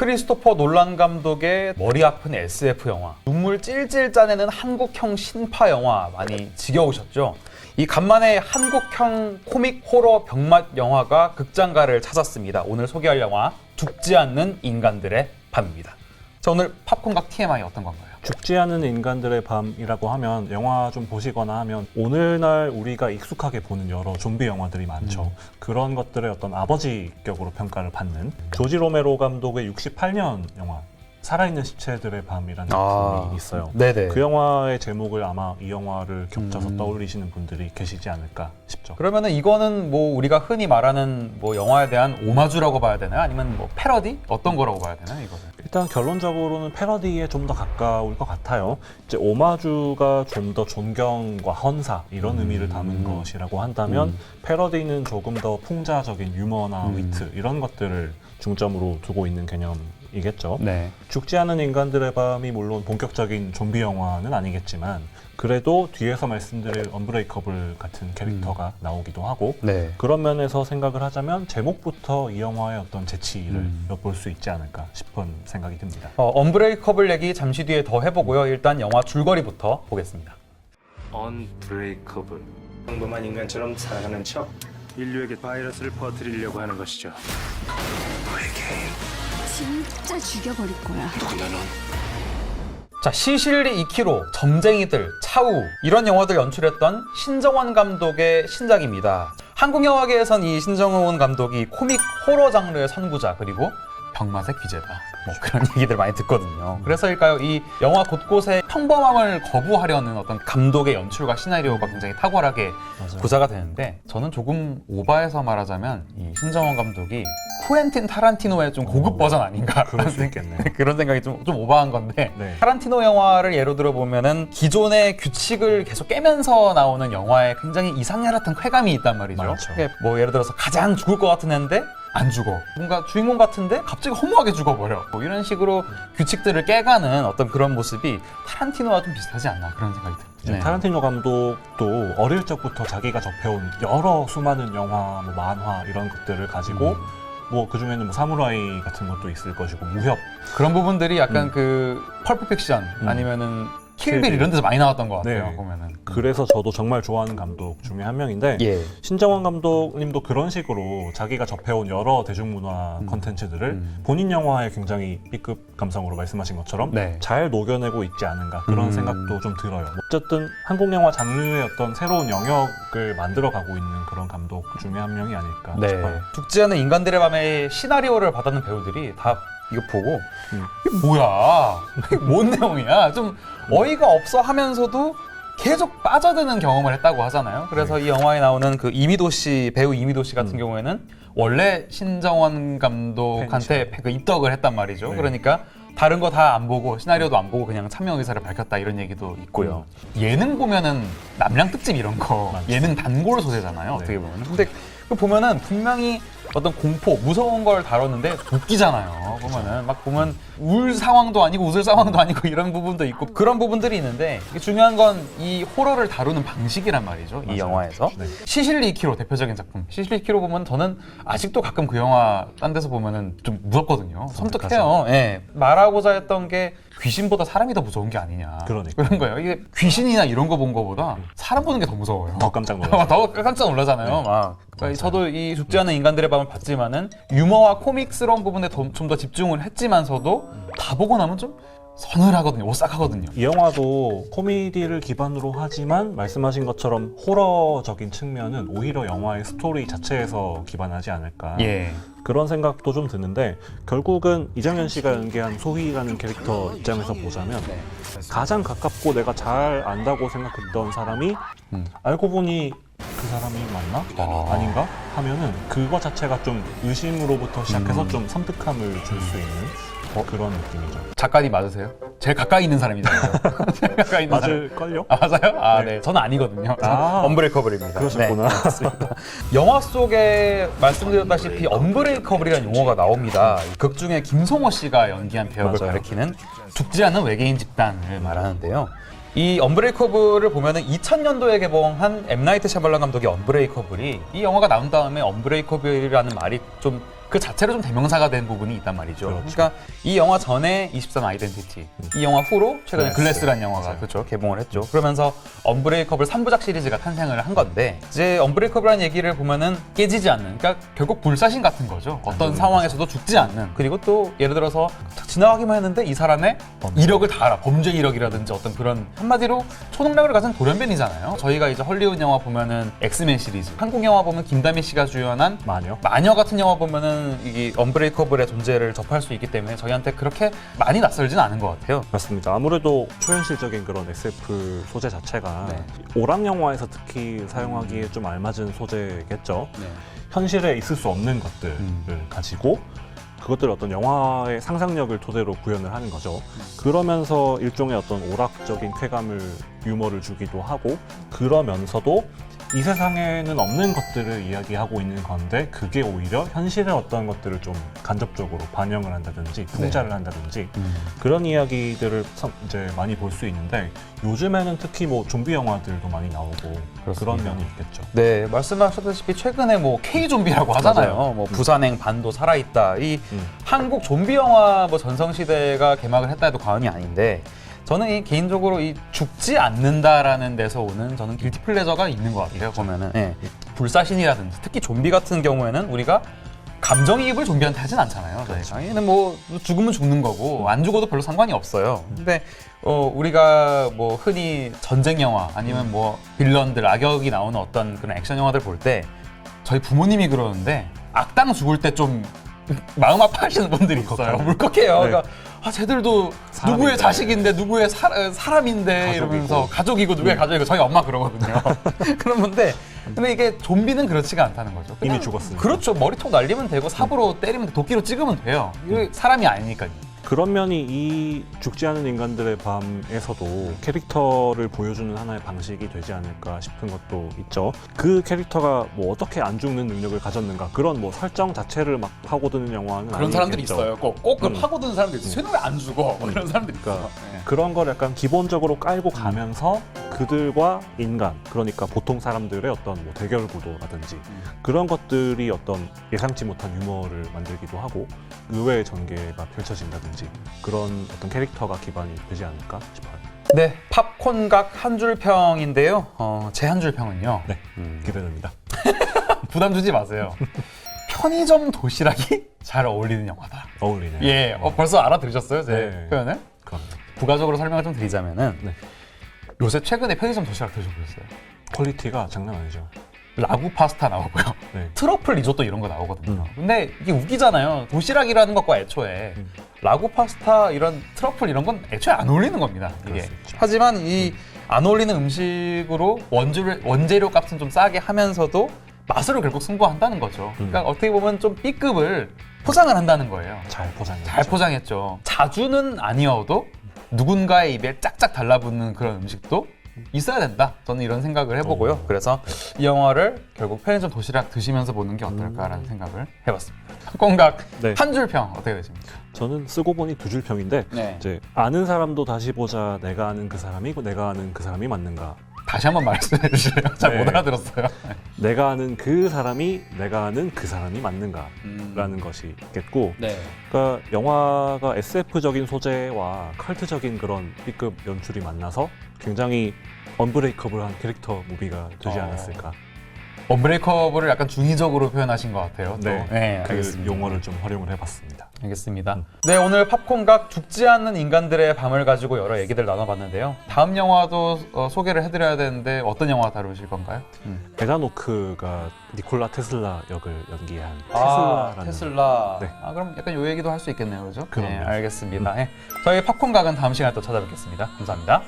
크리스토퍼 놀란 감독의 머리 아픈 SF 영화, 눈물 찔찔 짜내는 한국형 신파 영화 많이 지겨우셨죠? 이 간만에 한국형 코믹 호러 병맛 영화가 극장가를 찾았습니다. 오늘 소개할 영화 죽지 않는 인간들의 밤입니다. 자, 오늘 팝콘각 TMI 어떤 건가요? 죽지 않은 인간들의 밤이라고 하면 영화 좀 보시거나 하면 오늘날 우리가 익숙하게 보는 여러 좀비 영화들이 많죠. 그런 것들의 어떤 아버지격으로 평가를 받는 조지 로메로 감독의 68년 영화 살아있는 시체들의 밤이라는 작품이 있어요. 네네. 그 영화의 제목을 아마 이 영화를 겹쳐서 떠올리시는 분들이 계시지 않을까 싶죠. 그러면은 이거는 뭐 우리가 흔히 말하는 뭐 영화에 대한 오마주라고 봐야 되나요? 아니면 뭐 패러디? 어떤 거라고 봐야 되나요, 이거는? 일단 결론적으로는 패러디에 좀 더 가까울 것 같아요. 이제 오마주가 좀 더 존경과 헌사 이런 의미를 담은 것이라고 한다면 패러디는 조금 더 풍자적인 유머나 위트 이런 것들을 중점으로 두고 있는 개념이겠죠. 네. 죽지 않은 인간들의 밤이 물론 본격적인 좀비 영화는 아니겠지만 그래도 뒤에서 말씀드릴 언브레이커블 같은 캐릭터가 나오기도 하고 네. 그런 면에서 생각을 하자면 제목부터 이 영화의 어떤 재치를 엿볼 수 있지 않을까 싶은 생각이 듭니다. 언브레이커블 얘기 잠시 뒤에 더 해보고요. 일단 영화 줄거리부터 보겠습니다. 언브레이커블. 평범한 인간처럼 살아가는 척 인류에게 바이러스를 퍼뜨리려고 하는 것이죠. 진짜 죽여버릴 거야. 자, 시실리 2kg, 점쟁이들, 차우 이런 영화들 연출했던 신정원 감독의 신작입니다. 한국 영화계에선 이 신정원 감독이 코믹 호러 장르의 선구자 그리고 병맛의 귀재다. 뭐 그런 얘기들 많이 듣거든요. 그래서일까요? 이 영화 곳곳에 평범함을 거부하려는 어떤 감독의 연출과 시나리오가 굉장히 탁월하게 구사가 되는데 저는 조금 오바해서 말하자면 이 신정원 감독이 쿠엔틴 타란티노의 좀 고급 버전 아닌가? 그럴 수 있겠네요. 그런 생각이 좀 오바한 건데 네. 타란티노 영화를 예로 들어 보면은 기존의 규칙을 계속 깨면서 나오는 영화에 굉장히 이상야릇한 쾌감이 있단 말이죠. 많죠. 그게 뭐 예를 들어서 가장 죽을 것 같은 애인데 안 죽어. 뭔가 주인공 같은데 갑자기 허무하게 죽어버려. 뭐 이런 식으로 규칙들을 깨가는 어떤 그런 모습이 타란티노와 좀 비슷하지 않나 그런 생각이 듭니다. 네. 타란티노 감독도 어릴 적부터 자기가 접해온 여러 수많은 영화, 뭐 만화 이런 것들을 가지고 뭐 그중에는 뭐 사무라이 같은 것도 있을 것이고 무협 그런 부분들이 약간 그 펄프 픽션 아니면은 킬빌 이런 데서 많이 나왔던 것 같아요. 네. 보면은. 그래서 저도 정말 좋아하는 감독 중에 한 명인데 예. 신정원 감독님도 그런 식으로 자기가 접해온 여러 대중문화 컨텐츠들을 본인 영화에 굉장히 B급 감성으로 말씀하신 것처럼 네. 잘 녹여내고 있지 않은가 그런 생각도 좀 들어요. 어쨌든 한국 영화 장르의 어떤 새로운 영역을 만들어가고 있는 그런 감독 중에 한 명이 아닐까 네. 싶어요. 죽지 않은 인간들의 밤에 시나리오를 받았는 배우들이 다 이거 보고 이게 뭐야? 이게 뭔 내용이야? 좀 어이가 없어 하면서도 계속 빠져드는 경험을 했다고 하잖아요. 그래서 이 영화에 나오는 그 이미도 씨, 배우 이미도 씨 같은 경우에는 원래 신정원 감독한테 그 입덕을 했단 말이죠. 네. 그러니까 다른 거 다 안 보고 시나리오도 안 보고 그냥 참여 의사를 밝혔다 이런 얘기도 있고요. 예능 보면은 남량 특집 이런 거 많죠. 예능 단골 소재잖아요. 네. 어떻게 보면. 근데 그 보면은 분명히 어떤 공포, 무서운 걸 다뤘는데 웃기잖아요. 보면은 막 보면 울 상황도 아니고 웃을 상황도 아니고 이런 부분도 있고 그런 부분들이 있는데 이게 중요한 건 이 호러를 다루는 방식이란 말이죠. 이 맞아요. 영화에서. 네. 시실리 2kg 대표적인 작품. 시실리 2kg 보면 저는 아직도 가끔 그 영화 딴 데서 보면은 좀 무섭거든요. 섬뜩해요. 예. 말하고자 했던 게 귀신보다 사람이 더 무서운 게 아니냐. 그러니까요. 그런 거예요. 이게 귀신이나 이런 거 본 거보다 사람 보는 게 더 무서워요. 더 깜짝 놀랐어요. 더 깜짝 놀라잖아요. 막. 그러니까 저도 이 죽지 않은 인간들의 밤을 봤지만은 유머와 코믹스러운 부분에 좀 더 집중을 했지만서도 다 보고 나면 좀 서늘하거든요. 오싹하거든요. 이 영화도 코미디를 기반으로 하지만 말씀하신 것처럼 호러적인 측면은 오히려 영화의 스토리 자체에서 기반하지 않을까 예. 그런 생각도 좀 드는데 결국은 이정현 씨가 연기한 소희라는 캐릭터 입장에서 보자면 가장 가깝고 내가 잘 안다고 생각했던 사람이 알고 보니 그 사람이 맞나? 아닌가? 하면은 그거 자체가 좀 의심으로부터 시작해서 좀 섬뜩함을 줄 수 있는 그런 느낌이죠. 작가님 맞으세요? 제일 가까이 있는 사람이잖아요. 제일 가까이 있는 사람. 맞을걸요? 아, 맞아요? 아, 네. 저는 아니거든요. 아. 언브레이커블입니다. 그러셨구나. 네. 영화 속에 말씀드렸다시피 언브레이커블이라는 용어가 나옵니다. 극 중에 김성호 씨가 연기한 배역을 맞아요. 가리키는 죽지 않은 외계인 집단을 말하는데요. 이 언브레이커블을 보면은 2000년도에 개봉한 M 나이트 샤말란 감독의 언브레이커블이 이 영화가 나온 다음에 언브레이커블이라는 말이 좀 그 자체로 좀 대명사가 된 부분이 있단 말이죠. 그렇죠. 그러니까 이 영화 전에 23 아이덴티티, 이 영화 후로 최근에 글래스라는 영화가 맞아요. 그렇죠, 개봉을 했죠. 그러면서 언브레이커블 3부작 시리즈가 탄생을 한 건데 이제 언브레이커블이라는 얘기를 보면은 깨지지 않는, 그러니까 결국 불사신 같은 거죠. 어떤 상황에서도 죽지 않는. 그리고 또 예를 들어서 지나가기만 했는데 이 사람의 이력을 다 알아. 범죄 이력이라든지 어떤 그런 한마디로 초능력을 가진 돌연변이잖아요. 저희가 이제 헐리우드 영화 보면은 엑스맨 시리즈, 한국 영화 보면 김다미 씨가 주연한 마녀 같은 영화 보면은 이게 언브레이커블의 존재를 접할 수 있기 때문에 저희한테 그렇게 많이 낯설진 않은 것 같아요. 맞습니다. 아무래도 초현실적인 그런 SF 소재 자체가 오락 영화에서 특히 사용하기에 좀 알맞은 소재겠죠. 현실에 있을 수 없는 것들을 가지고 그것들을 어떤 영화의 상상력을 토대로 구현을 하는 거죠. 그러면서 일종의 어떤 오락적인 쾌감을, 유머를 주기도 하고, 그러면서도 이 세상에는 없는 것들을 이야기하고 있는 건데 그게 오히려 현실의 어떤 것들을 좀 간접적으로 반영을 한다든지 풍자를 한다든지 그런 이야기들을 이제 많이 볼 수 있는데, 요즘에는 특히 뭐 좀비 영화들도 많이 나오고 그런 면이 있겠죠. 네, 말씀하셨다시피 최근에 뭐 K 좀비라고 하잖아요. 뭐 부산행 반도 살아있다. 이 한국 좀비 영화 뭐 전성시대가 개막을 했다 해도 과언이 아닌데, 저는 이 개인적으로 이 죽지 않는다라는 데서 오는 저는 길티 플레저가 있는 것 같아요. 보면은 불사신이라든지 특히 좀비 같은 경우에는 우리가 감정이입을 좀비한테 하진 않잖아요. 저희가 얘는 뭐 죽으면 죽는 거고 안 죽어도 별로 상관이 없어요. 근데 우리가 뭐 흔히 전쟁 영화 아니면 뭐 빌런들, 악역이 나오는 어떤 그런 액션 영화들 볼 때 저희 부모님이 그러는데 악당 죽을 때 좀 마음 아파하시는 분들이 있어요. 울컥해요. 그러니까 쟤들도 사람인데. 누구의 자식인데 누구의 사람인데 가족이고. 이러면서 가족이고 누구의 가족이고 저희 엄마 그러거든요. 그런 건데 근데 이게 좀비는 그렇지가 않다는 거죠. 그냥 이미 죽었으니까. 그렇죠. 머리통 날리면 되고 삽으로 때리면 돼, 도끼로 찍으면 돼요. 이게 사람이 아니니까요. 그런 면이 이 죽지 않은 인간들의 밤에서도 캐릭터를 보여주는 하나의 방식이 되지 않을까 싶은 것도 있죠. 그 캐릭터가 뭐 어떻게 안 죽는 능력을 가졌는가, 그런 뭐 설정 자체를 막 파고드는 영화는 그런 사람들이 아니겠죠. 있어요. 꼭 파고드는 사람들이 있어요. 쟤는 왜 안 죽어? 뭐 이런 사람들이 그러니까 있어요. 그런 걸 약간 기본적으로 깔고 가면서 그들과 인간, 그러니까 보통 사람들의 어떤 뭐 대결 구도라든지 그런 것들이 어떤 예상치 못한 유머를 만들기도 하고 의외의 전개가 펼쳐진다든지 그런 어떤 캐릭터가 기반이 되지 않을까 싶어요. 네, 팝콘각 한 줄 평인데요. 제 한 줄 평은요. 네, 기대됩니다. 부담 주지 마세요. 편의점 도시락이 잘 어울리는 영화다. 어울리네요. 예, 벌써 알아들으셨어요, 제 네. 표현을? 그럼 부가적으로 설명을 좀 드리자면은 네. 요새 최근에 편의점 도시락 드셔보셨어요? 퀄리티가 장난 아니죠. 라구 파스타 나오고요. 네. 트러플 리조또 이런 거 나오거든요. 근데 이게 웃기잖아요. 도시락이라는 것과 애초에 라구 파스타 이런 트러플 이런 건 애초에 안 어울리는 겁니다. 이게. 그럴 수 있죠. 하지만 이 안 어울리는 음식으로 원재료 값은 좀 싸게 하면서도 맛으로 결국 승부한다는 거죠. 그러니까 어떻게 보면 좀 B급을 포장을 한다는 거예요. 잘 포장했죠. 잘 포장했죠. 자주는 아니어도 누군가의 입에 짝짝 달라붙는 그런 음식도 있어야 된다. 저는 이런 생각을 해보고요. 그래서 이 영화를 결국 편의점 도시락 드시면서 보는 게 어떨까라는 생각을 해봤습니다. 팝콘각 네. 한 줄 평 어떻게 되십니까? 저는 쓰고 보니 두 줄 평인데 네. 이제 아는 사람도 다시 보자. 내가 아는 그 사람이고 내가 아는 그 사람이 맞는가. 다시 한번 말씀해 주실래요? 잘 못 네. 알아들었어요. 내가 아는 그 사람이 내가 아는 그 사람이 맞는가라는 것이 있겠고, 네. 그러니까 영화가 SF적인 소재와 컬트적인 그런 B급 연출이 만나서 굉장히 언브레이커블한 캐릭터 무비가 되지 않았을까. 언브레이커블을 약간 중의적으로 표현하신 것 같아요. 또. 네, 그 알겠습니다. 용어를 좀 활용을 해봤습니다. 알겠습니다. 네, 오늘 팝콘각 죽지 않는 인간들의 밤을 가지고 여러 얘기들 나눠봤는데요. 다음 영화도 소개를 해드려야 되는데 어떤 영화 다루실 건가요? 에단 오크가 니콜라 테슬라 역을 연기한 테슬라라는. 테슬라. 네. 그럼 약간 요 얘기도 할 수 있겠네요, 그죠? 그럼요. 네, 알겠습니다. 네, 저희 팝콘각은 다음 시간에 또 찾아뵙겠습니다. 감사합니다.